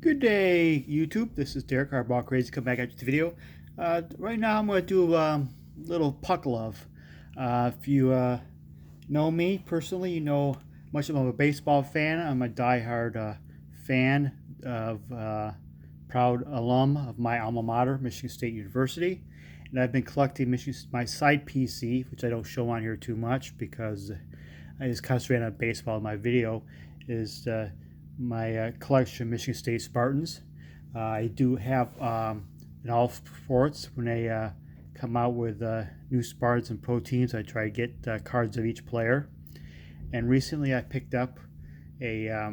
Good day, YouTube. This is Derek Hardball Crazy. Come back at the video. Right now, I'm going to do a little puck love. If you know me personally, you know much of I'm a baseball fan. I'm a diehard fan of proud alum of my alma mater, Michigan State University, and I've been collecting my side PC, which I don't show on here too much because I just concentrate on baseball in my video. Is my collection of Michigan State Spartans. I do have in all sports when they come out with new Spartans and pro teams, I try to get cards of each player. And recently I picked up a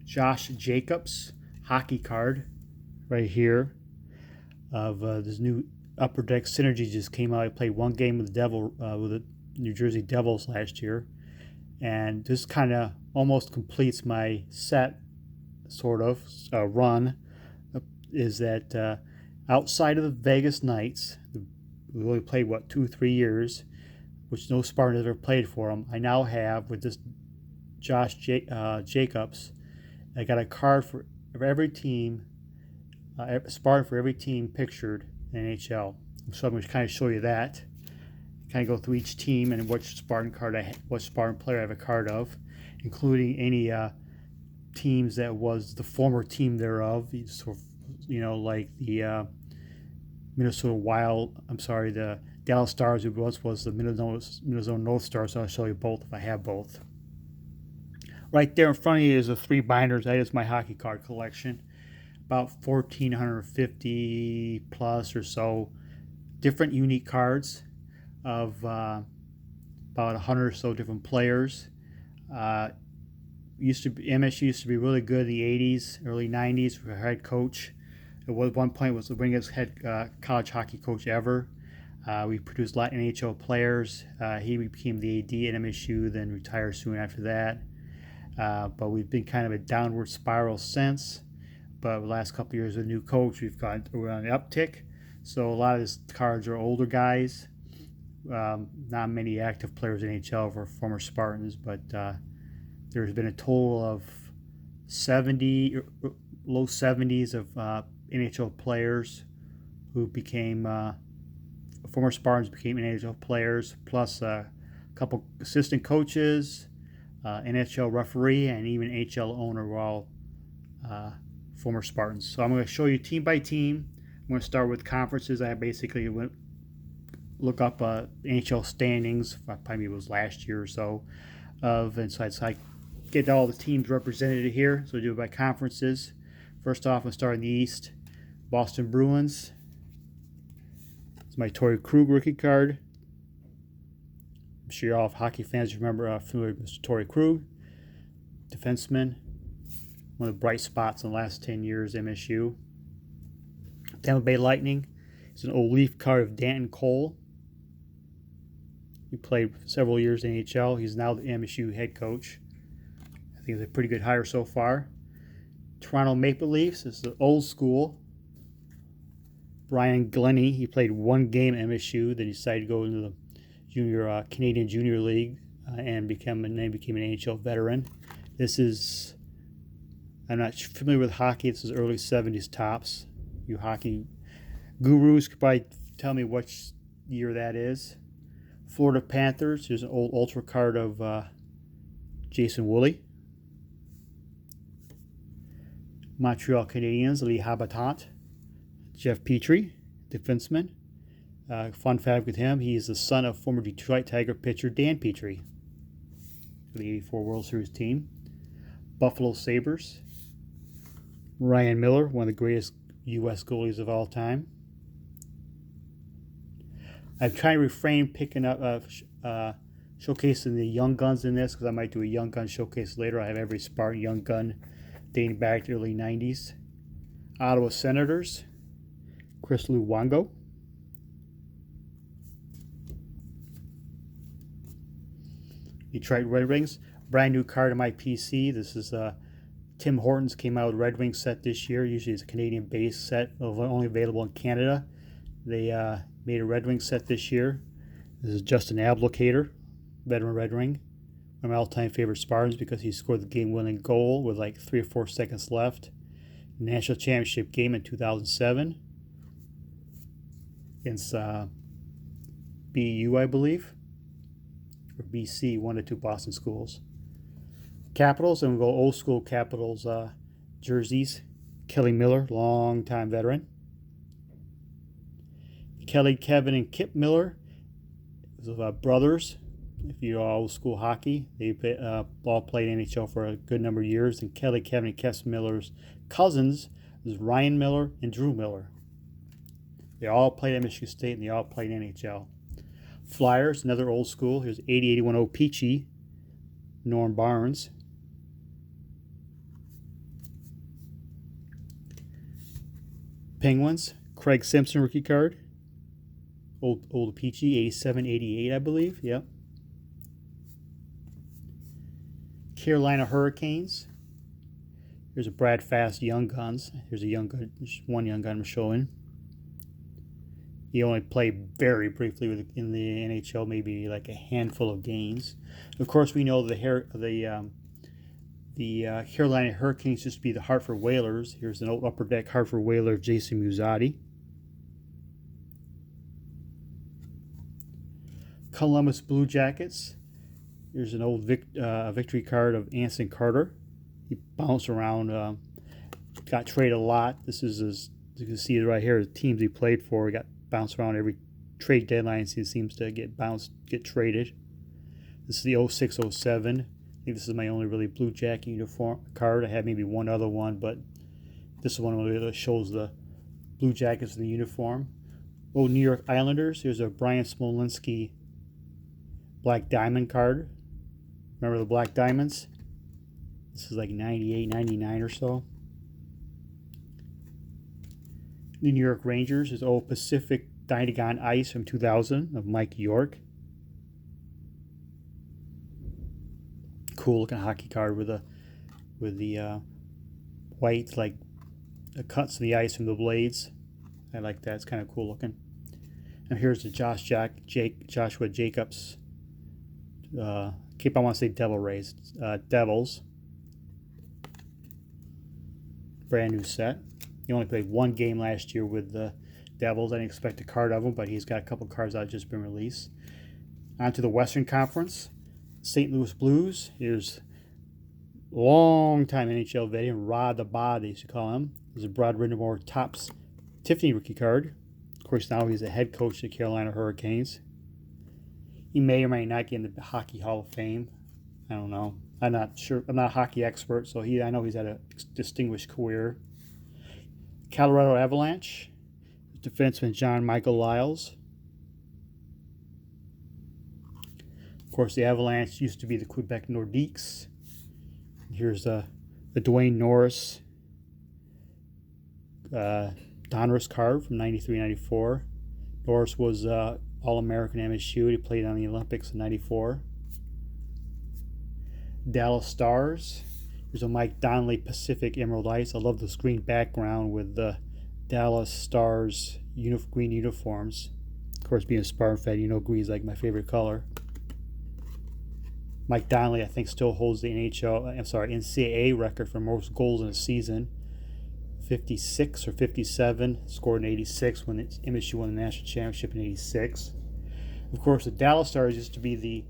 Josh Jacobs hockey card right here of this new Upper Deck Synergy just came out. I played one game with the New Jersey Devils last year, and this kind of almost completes my set sort of run. Is that outside of the Vegas Knights, we only played 2-3 years, which no Spartan has ever played for them. I now have with this Jacobs, I got a card for every team, Spartan for every team pictured in NHL. So I'm going to kind of show you that. Kind of go through each team and what Spartan player I have a card of, including any teams that was the former team thereof. So, like the Minnesota Wild. I'm sorry, the Dallas Stars, who was the Minnesota North Stars. So I'll show you both if I have both. Right there in front of you is the three binders. That is my hockey card collection. About 1,450 plus or so different unique cards of about 100 or so different players. MSU used to be really good in the 80s, early 90s for a head coach. At one point was the winningest head college hockey coach ever. We produced a lot of NHL players. He became the AD at MSU, then retired soon after that. But we've been kind of a downward spiral since. But the last couple of years with a new coach, we're on the uptick. So a lot of his cards are older guys. Not many active players in NHL for former Spartans, but there's been a total of 70, low 70s of NHL players who became former Spartans became NHL players, plus a couple assistant coaches, NHL referee, and even NHL owner were all former Spartans. So I'm going to show you team by team. I'm going to start with conferences. I basically went look up NHL standings. Probably it was last year or so. And so I get all the teams represented here. So I do it by conferences. First off, I'll start in the East. Boston Bruins. It's my Torrey Krug rookie card. I'm sure all hockey fans remember familiar with Mr. Torrey Krug, defenseman. One of the bright spots in the last 10 years, MSU. Tampa Bay Lightning. It's an old Leaf card of Danton Cole. He played several years in NHL. He's now the MSU head coach. I think it's a pretty good hire so far. Toronto Maple Leafs is the old school. Brian Glennie. He played one game at MSU, then he decided to go into the Canadian Junior League and became an NHL veteran. I'm not familiar with hockey. This is early 70s tops. You hockey gurus could probably tell me which year that is. Florida Panthers. Here's an old ultra card of Jason Woolley. Montreal Canadiens. Lee Habatant. Jeff Petrie, defenseman. Fun fact with him, he is the son of former Detroit Tiger pitcher Dan Petrie for the 84 World Series team. Buffalo Sabres. Ryan Miller, one of the greatest U.S. goalies of all time. I've tried to refrain picking up showcasing the young guns in this because I might do a young gun showcase later. I have every Spartan young gun dating back to the early 90s. Ottawa Senators. Chris Luongo. Detroit Red Wings. Brand new card on my PC. This is Tim Hortons came out with a Red Wings set this year. Usually it's a Canadian based set, only available in Canada. They made a Red Wing set this year. This is Justin Ablocator, veteran Red Wing. one of my all-time favorite Spartans because he scored the game-winning goal with like 3 or 4 seconds left. National championship game in 2007 against BU, I believe, or BC, one of the two Boston schools. Capitals, and we'll go old school Capitals jerseys. Kelly Miller, long-time veteran. Kelly, Kevin, and Kip Miller, brothers. If you're old school hockey, they all played NHL for a good number of years. And Kelly, Kevin, and Kip Miller's cousins is Ryan Miller and Drew Miller. They all played at Michigan State and they all played NHL. Flyers, another old school. Here's 80-81 O-Pee-Chee, Norm Barnes. Penguins, Craig Simpson rookie card. Old Peachy, 87-88, I believe. Yep. Carolina Hurricanes. Here's a Brad Fast Young Guns. Here's a young gun, one young gun I'm showing. He only played very briefly in the NHL, maybe like a handful of games. Of course, we know the Carolina Hurricanes used to be the Hartford Whalers. Here's an old Upper Deck Hartford Whaler, Jason Muzzatti. Columbus Blue Jackets. Here's an old victory card of Anson Carter. He bounced around, got traded a lot. This is, as you can see right here, the teams he played for. He got bounced around every trade deadline. He seems to get traded. This is the 06-07. I think this is my only really Blue Jacket uniform card. I had maybe one other one, but this is one that shows the Blue Jackets in the uniform. Old New York Islanders. Here's a Brian Smolinski Black Diamond card. Remember the Black Diamonds? This is like 98, 99 or so. The New York Rangers is old Pacific Dynagon Ice from 2000 of Mike York. Cool looking hockey card with the white like the cuts of the ice from the blades. I like that. It's kind of cool looking. And here's the Joshua Jacobs. I want to say Devil Rays. Devils. Brand new set. He only played one game last year with the Devils. I didn't expect a card of him, but he's got a couple cards that have just been released. On to the Western Conference. St. Louis Blues. Here's long-time NHL veteran Rod the Bod, they used to call him. There's a Brad Rindermore Topps Tiffany rookie card. Of course, now he's a head coach of the Carolina Hurricanes. He may or may not get in the Hockey Hall of Fame. I don't know. I'm not sure. I'm not a hockey expert, so I know he's had a distinguished career. Colorado Avalanche. Defenseman John Michael Lyles. Of course, the Avalanche used to be the Quebec Nordiques. Here's the Dwayne Norris Donruss card from 93-94. Norris was All-American MSU. He played on the Olympics in 94. Dallas Stars. Here's a Mike Donnelly Pacific Emerald Ice. I love this green background with the Dallas Stars green uniforms. Of course, being a Spartan fan, you know green's like my favorite color. Mike Donnelly, I think, still holds the NCAA record for most goals in a season. 56 or 57, scored in 86 when MSU won the national championship in 86. Of course, the Dallas Stars used to be the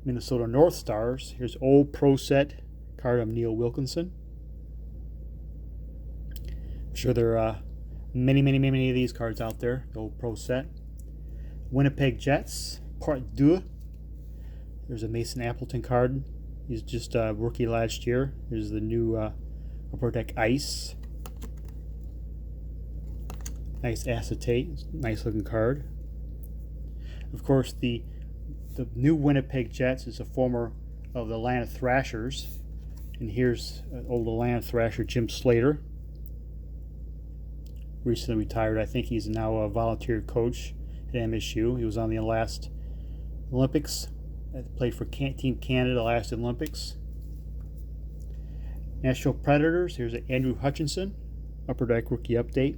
Minnesota North Stars. Here's old pro set card of Neil Wilkinson. I'm sure there are many of these cards out there, the old pro set. Winnipeg Jets, Part 2. There's a Mason Appleton card. He's just a rookie last year. Here's the new Upper Deck Ice. Nice acetate, nice looking card. Of course, the new Winnipeg Jets is a former of the Atlanta Thrashers. And here's old Atlanta Thrasher Jim Slater. Recently retired. I think he's now a volunteer coach at MSU. He was on the last Olympics. Played for Team Canada last Olympics. Nashville Predators. Here's an Andrew Hutchinson Upper Deck rookie update.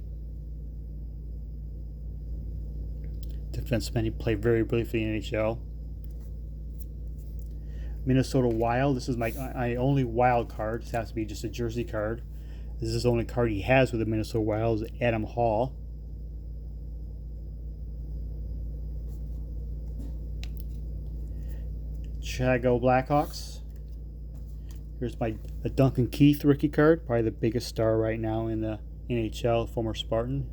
Defenseman. He played very briefly in NHL. Minnesota Wild. This is my only Wild card. This has to be just a jersey card. This is the only card he has with the Minnesota Wild, is Adam Hall. Chicago Blackhawks. Here's a Duncan Keith rookie card, probably the biggest star right now in the NHL, former Spartan.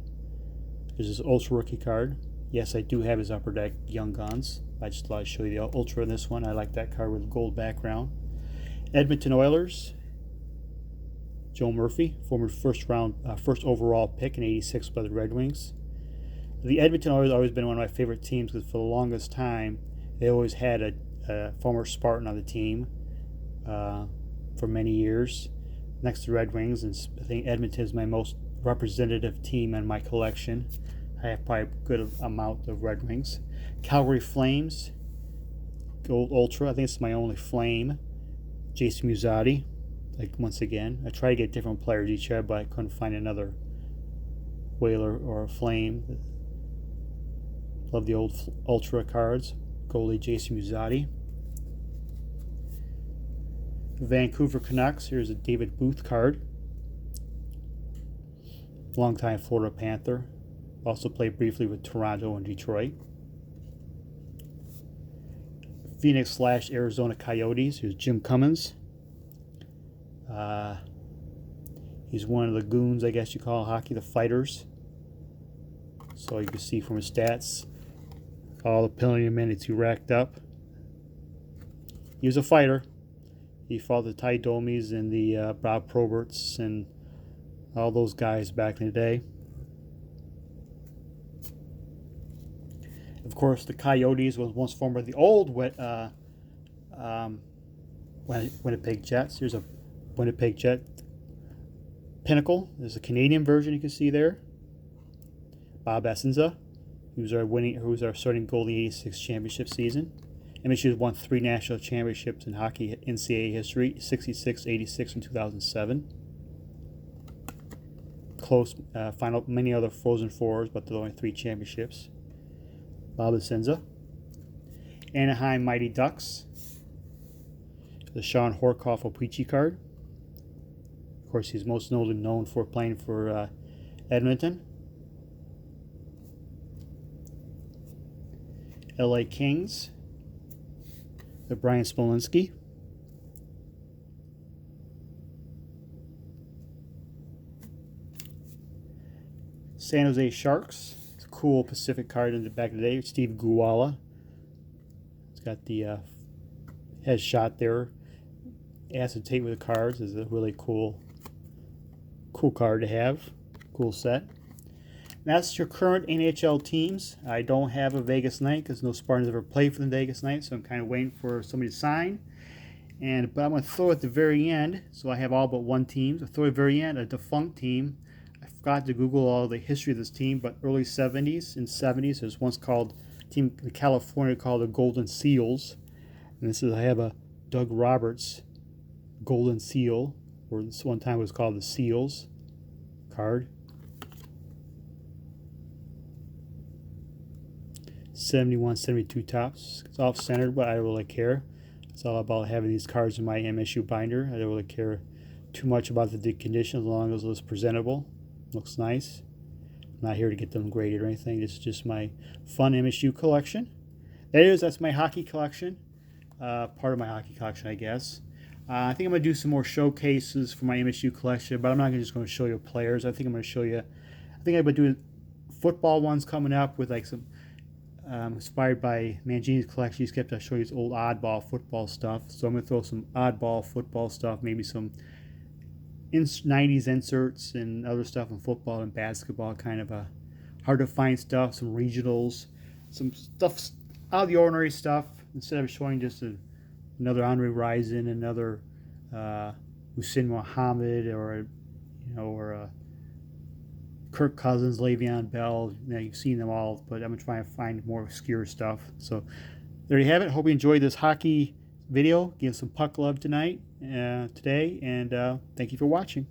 Here's his Ultra rookie card. Yes, I do have his Upper Deck Young Guns. I just thought I'd show you the Ultra in this one. I like that card with gold background. Edmonton Oilers. Joe Murphy, former first overall pick in '86 by the Red Wings. The Edmonton Oilers have always been one of my favorite teams because for the longest time they always had a former Spartan on the team for many years, next to Red Wings, and I think Edmonton is my most representative team in my collection. I have probably a good amount of Red Wings. Calgary Flames, Gold Ultra. I think it's my only Flame. Jason Muzzatti. Like, once again, I try to get different players each year, but I couldn't find another Whaler or a Flame. Love the old Ultra cards. Goalie Jason Muzzatti. Vancouver Canucks. Here's a David Booth card. Longtime Florida Panther. Also played briefly with Toronto and Detroit. Phoenix/Arizona Coyotes. Here's Jim Cummins. He's one of the goons, I guess you call hockey, the fighters. So you can see from his stats, all the penalty minutes he racked up. He was a fighter. He fought the Ty Domies and the Bob Proberts and all those guys back in the day. Of course, the Coyotes was once formed by the old Winnipeg Jets. Here's a Winnipeg Jet Pinnacle. There's a Canadian version you can see there. Bob Essenza, who was our starting goalie in the '86 championship season. MSU has won 3 national championships in hockey NCAA history: '66, '86, and 2007. Close final, many other Frozen Fours, but there are only 3 championships. Bob Essenza. Anaheim Mighty Ducks. The Sean Horkoff O-Pee-Chee card. Of course, he's most notably known for playing for Edmonton. LA Kings. The Brian Smolinski. San Jose Sharks. It's a cool Pacific card in the back of the day. Steve Guala. It's got the headshot there. Acetate with the cards is a really cool card to have. Cool set. That's your current NHL teams. I don't have a Vegas Knight because no Spartans ever played for the Vegas Knights, so I'm kind of waiting for somebody to sign. But I'm going to throw at the very end, so I have all but one team. So throw at the very end a defunct team. I forgot to Google all the history of this team, but early 70s and 70s, there's once called team in California called the Golden Seals. And this is, I have a Doug Roberts Golden Seal, or this one time it was called the Seals card. 71, 72 tops. It's off-centered, but I don't really care. It's all about having these cards in my MSU binder. I don't really care too much about the condition as long as it looks presentable. Looks nice. I'm not here to get them graded or anything. It's just my fun MSU collection. That's my hockey collection. Part of my hockey collection, I guess. I think I'm going to do some more showcases for my MSU collection, but I'm not just going to show you players. I think I'm going to show you, I think I'm going to do football ones coming up with like some inspired by Mangini's collection. He's kept showing his old oddball football stuff. So I'm going to throw some oddball football stuff, maybe some 90s inserts and other stuff in football and basketball, kind of a hard to find stuff, some regionals, some stuff out of the ordinary stuff. Instead of showing just another Andre Rison, another Hussein Muhammad, or Kirk Cousins, Le'Veon Bell. You've seen them all, but I'm trying to find more obscure stuff. So there you have it. Hope you enjoyed this hockey video. Give some puck love today, and thank you for watching.